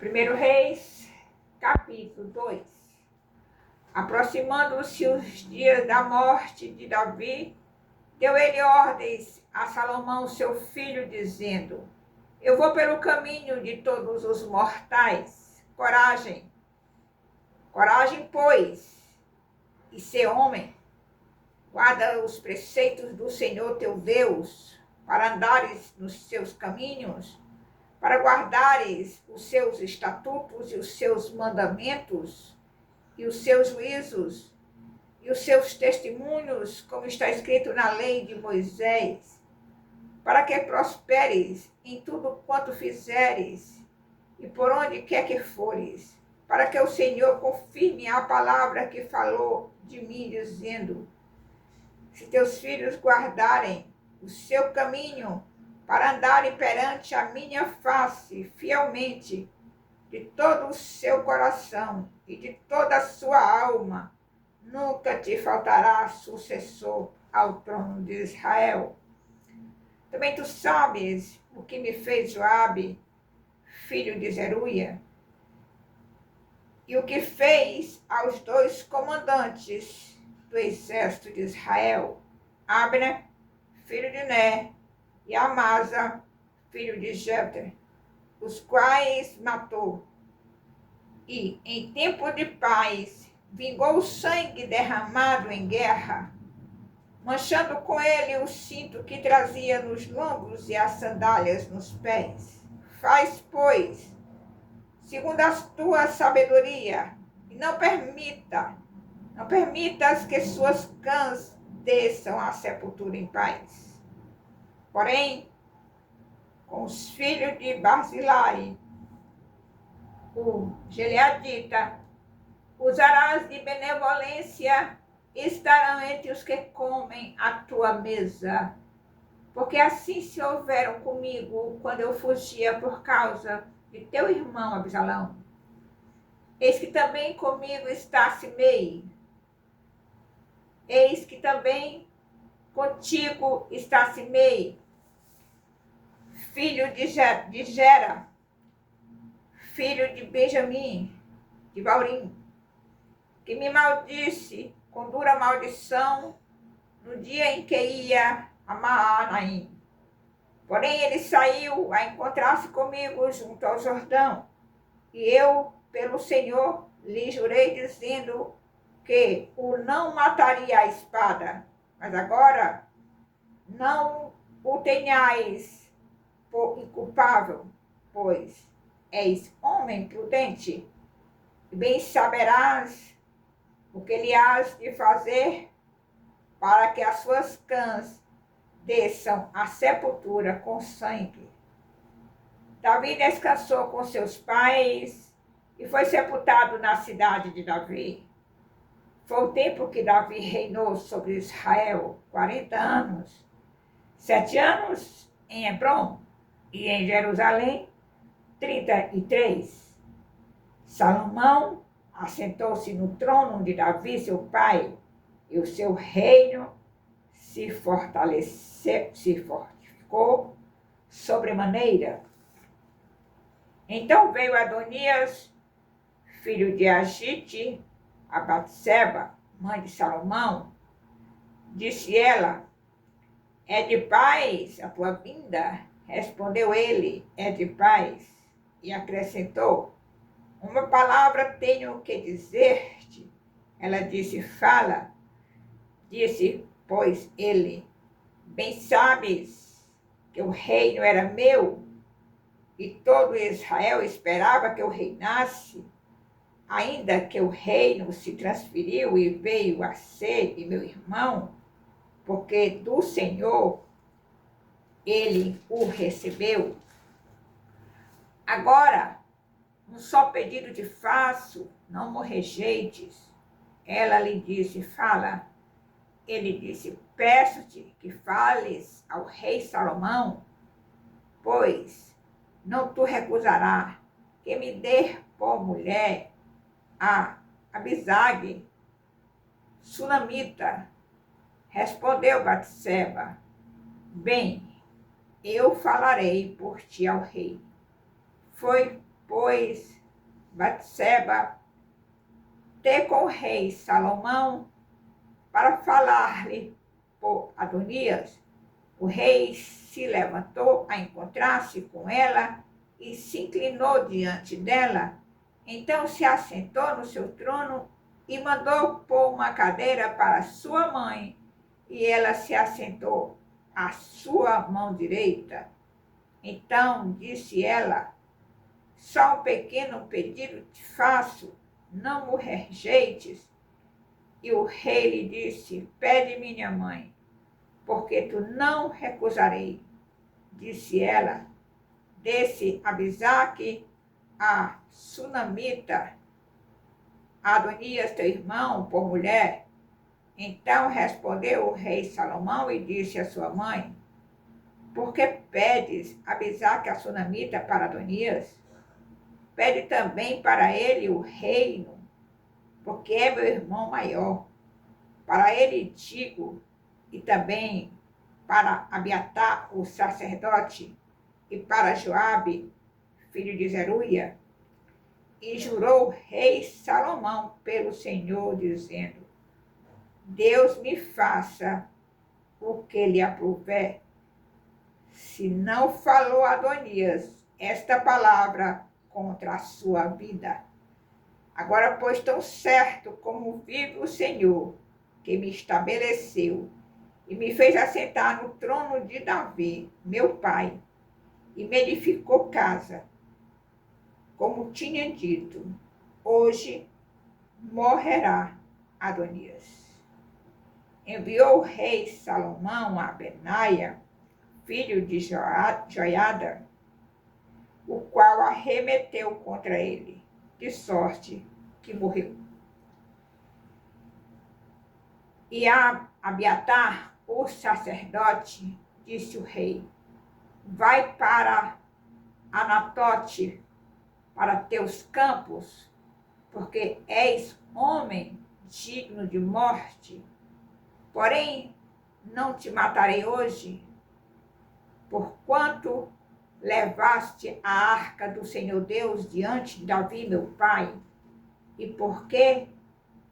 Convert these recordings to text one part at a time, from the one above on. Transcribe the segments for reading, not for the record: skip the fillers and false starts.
1 Reis, capítulo 2. Aproximando-se os dias da morte de Davi, deu ele ordens a Salomão, seu filho, dizendo: Eu vou pelo caminho de todos os mortais. Coragem, coragem, pois, e ser homem. Guarda os preceitos do Senhor teu Deus, para andares nos seus caminhos, para guardares os seus estatutos e os seus mandamentos, e os seus juízos, e os seus testemunhos, como está escrito na lei de Moisés, para que prosperes em tudo quanto fizeres, e por onde quer que fores, para que o Senhor confirme a palavra que falou de mim, dizendo: Se teus filhos guardarem o seu caminho, para andarem perante a minha face fielmente, de todo o seu coração e de toda a sua alma, nunca te faltará sucessor ao trono de Israel. Também tu sabes o que me fez Joabe, filho de Zeruia, e o que fez aos dois comandantes do exército de Israel, Abner, filho de Ner, e Amasa, filho de Jeter, os quais matou. E, em tempo de paz, vingou o sangue derramado em guerra, manchando com ele o cinto que trazia nos lombos e as sandálias nos pés. Faz, pois, segundo a tua sabedoria, e não permitas que suas cãs desçam à sepultura em paz. Porém, com os filhos de Barzilai, o Gileadita, usarás de benevolência e estarão entre os que comem a tua mesa. Porque assim se houveram comigo quando eu fugia por causa de teu irmão Absalão. Eis que também comigo está Simei. Eis que também contigo está Simei, filho de Gera, filho de Benjamim, de Baurim, que me maldisse com dura maldição no dia em que ia a Maanaim. Porém, ele saiu a encontrar-se comigo junto ao Jordão, e eu, pelo Senhor, lhe jurei, dizendo que o não mataria a espada. Mas agora não o tenhais por inculpável, pois és homem prudente, e bem saberás o que lhe has de fazer para que as suas cãs desçam à sepultura com sangue. Davi descansou com seus pais e foi sepultado na cidade de Davi. Foi o tempo que Davi reinou sobre Israel, 40 anos. 7 anos em Hebrom e em Jerusalém, 33. Salomão assentou-se no trono de Davi, seu pai, e o seu reino se fortificou sobremaneira. Então veio Adonias, filho de Agite, a Batseba, mãe de Salomão. Disse ela: É de paz a tua vinda? Respondeu ele: É de paz. E acrescentou: Uma palavra tenho que dizer-te. Ela disse: Fala. Disse, pois, ele: Bem sabes que o reino era meu, e todo Israel esperava que eu reinasse, ainda que o reino se transferiu e veio a ser de meu irmão, porque do Senhor ele o recebeu. Agora, um só pedido te faço, não me rejeites. Ela lhe disse: Fala. Ele disse: Peço-te que fales ao rei Salomão, pois não tu recusará que me dê por mulher a Abisag, sunamita. Respondeu Batseba: Bem, eu falarei por ti ao rei. Foi, pois, Batseba ter com o rei Salomão para falar-lhe por Adonias. O rei se levantou a encontrar-se com ela e se inclinou diante dela. Então se assentou no seu trono e mandou pôr uma cadeira para sua mãe, e ela se assentou à sua mão direita. Então disse ela: só um pequeno pedido te faço, não o rejeites. E o rei lhe disse: pede, minha mãe, porque tu não recusarei. Disse ela: desse Abisaque a Sunamita, Adonias teu irmão, por mulher. Então respondeu o rei Salomão e disse à sua mãe: por que pedes Abisaque a Sunamita para Adonias? Pede também para ele o reino, porque é meu irmão maior. Para ele digo, e também para Abiatar, o sacerdote, e para Joabe, filho de Zeruia. E jurou o rei Salomão pelo Senhor, dizendo: Deus me faça o que lhe aprouver. Se não falou Adonias esta palavra contra a sua vida. Agora, pois, tão certo como vive o Senhor, que me estabeleceu e me fez assentar no trono de Davi, meu pai, e me edificou casa, como tinha dito, hoje morrerá Adonias. Enviou o rei Salomão a Benaia, filho de Joiada, o qual arremeteu contra ele, de sorte que morreu. E a Abiatar, o sacerdote, disse o rei: vai para Anatote, para teus campos, porque és homem digno de morte. Porém, não te matarei hoje, porquanto levaste a arca do Senhor Deus diante de Davi, meu pai, e porque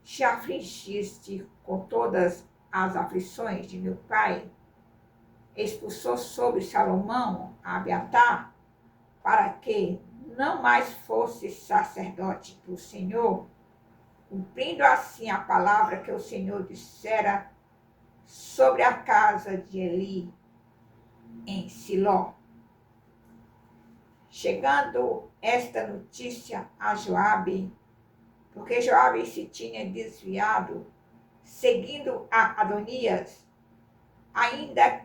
te afligiste com todas as aflições de meu pai. Expulsou sobre Salomão a Abiatar, para que não mais fosse sacerdote do Senhor, cumprindo assim a palavra que o Senhor dissera sobre a casa de Eli em Siló. Chegando esta notícia a Joabe, porque Joabe se tinha desviado, seguindo a Adonias, ainda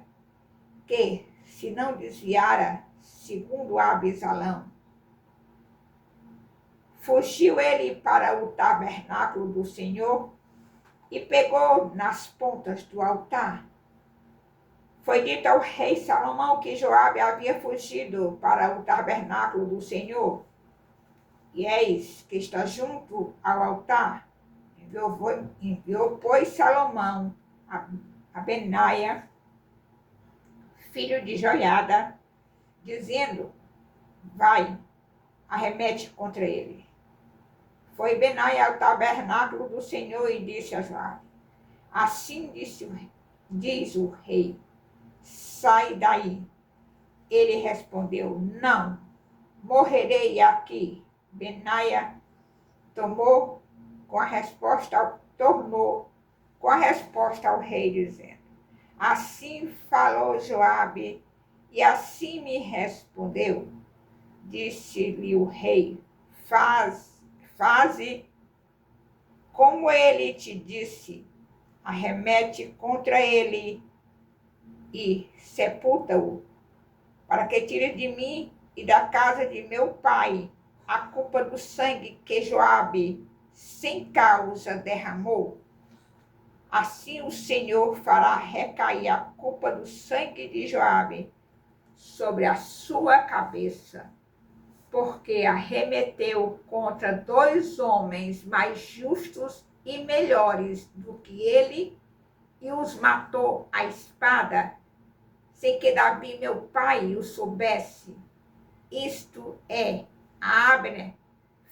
que se não desviara, segundo Abisalão. Fugiu ele para o tabernáculo do Senhor e pegou nas pontas do altar. Foi dito ao rei Salomão que Joabe havia fugido para o tabernáculo do Senhor. E eis que está junto ao altar. Enviou, pois, Salomão a Benaia, filho de Joiada, dizendo: vai, arremete contra ele. Foi Benaia ao tabernáculo do Senhor e disse a Joabe: assim diz o rei, sai daí. Ele respondeu: não, morrerei aqui. Benaia tornou com a resposta ao rei, dizendo: assim falou Joabe, e assim me respondeu. Disse-lhe o rei: faze como ele te disse, arremete contra ele e sepulta-o, para que tire de mim e da casa de meu pai a culpa do sangue que Joabe sem causa derramou. Assim o Senhor fará recair a culpa do sangue de Joabe sobre a sua cabeça, porque arremeteu contra 2 homens mais justos e melhores do que ele e os matou à espada, sem que Davi, meu pai, o soubesse. Isto é a Abner,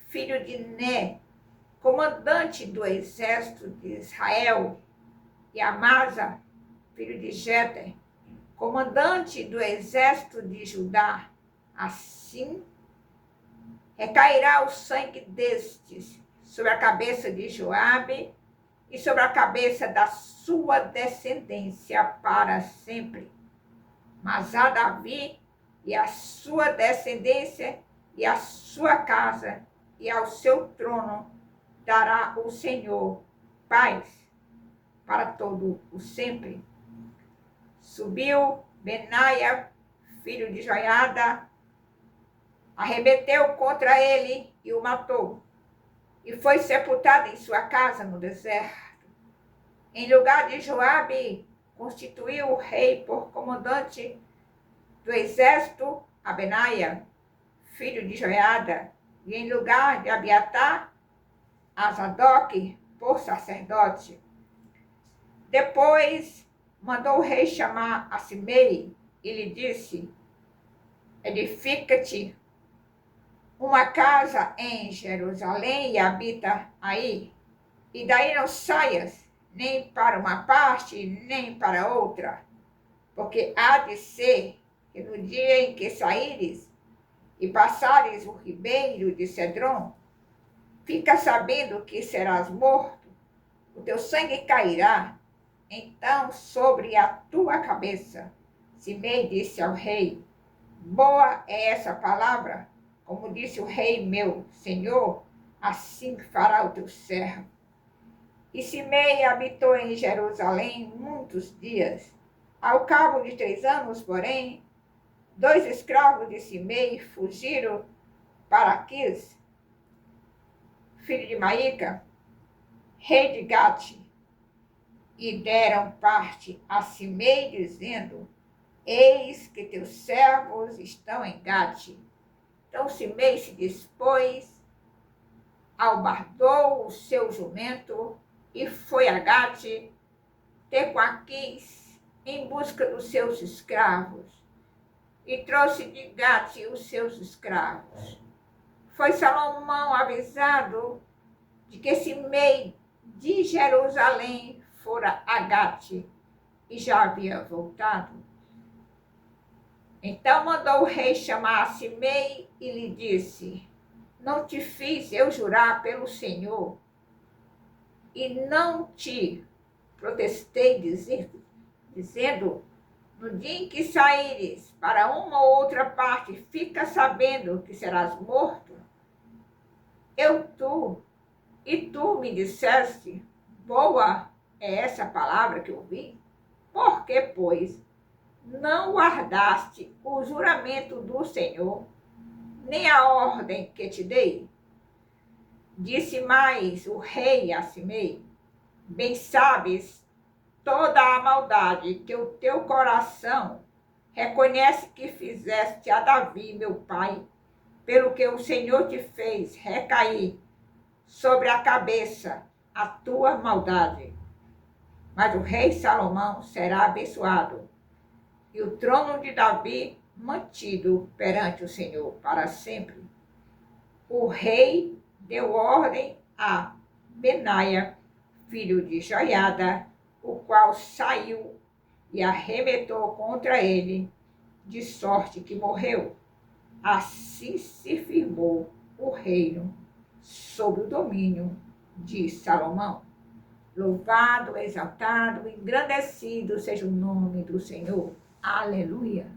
filho de Né, comandante do exército de Israel, e Amasa, filho de Jeter, comandante do exército de Judá. Assim recairá o sangue destes sobre a cabeça de Joabe e sobre a cabeça da sua descendência para sempre. Mas a Davi e a sua descendência e a sua casa e ao seu trono dará o Senhor paz para todo o sempre. Subiu Benaia, filho de Joiada, arremeteu contra ele e o matou, e foi sepultado em sua casa no deserto. Em lugar de Joabe, constituiu o rei por comandante do exército a Benaia, filho de Joiada, e em lugar de Abiatar, a Zadok por sacerdote. Depois mandou o rei chamar a Simei e lhe disse: edifica-te uma casa em Jerusalém e habita aí, e daí não saias nem para uma parte nem para outra, porque há de ser que no dia em que saíres e passares o ribeiro de Cedron, fica sabendo que serás morto, o teu sangue cairá então sobre a tua cabeça. Simei disse ao rei: boa é essa palavra, como disse o rei meu senhor, assim fará o teu servo. E Simei habitou em Jerusalém muitos dias. Ao cabo de 3 anos, porém, 2 escravos de Simei fugiram para Aquis, filho de Maíca, rei de Gate, e deram parte a Simei, dizendo: eis que teus servos estão em Gate. Então Simei se dispôs, albardou o seu jumento e foi a Gate, Tecoaquis, em busca dos seus escravos, e trouxe de Gate os seus escravos. Foi Salomão avisado de que Simei de Jerusalém fora a Gate e já havia voltado. Então mandou o rei chamar Simei e lhe disse: não te fiz eu jurar pelo Senhor, e não te protestei dizendo, no dia em que saíres para uma ou outra parte, fica sabendo que serás morto? E tu me disseste: boa é essa palavra que ouvi? Por que, pois, não guardaste o juramento do Senhor, nem a ordem que te dei? Disse mais o rei a Simei: bem sabes toda a maldade que o teu coração reconhece que fizeste a Davi, meu pai, pelo que o Senhor te fez recair sobre a cabeça a tua maldade. Mas o rei Salomão será abençoado, e o trono de Davi mantido perante o Senhor para sempre. O rei deu ordem a Benaia, filho de Joiada, o qual saiu e arremetou contra ele, de sorte que morreu. Assim se firmou o reino sob o domínio de Salomão. Louvado, exaltado, engrandecido seja o nome do Senhor. Aleluia.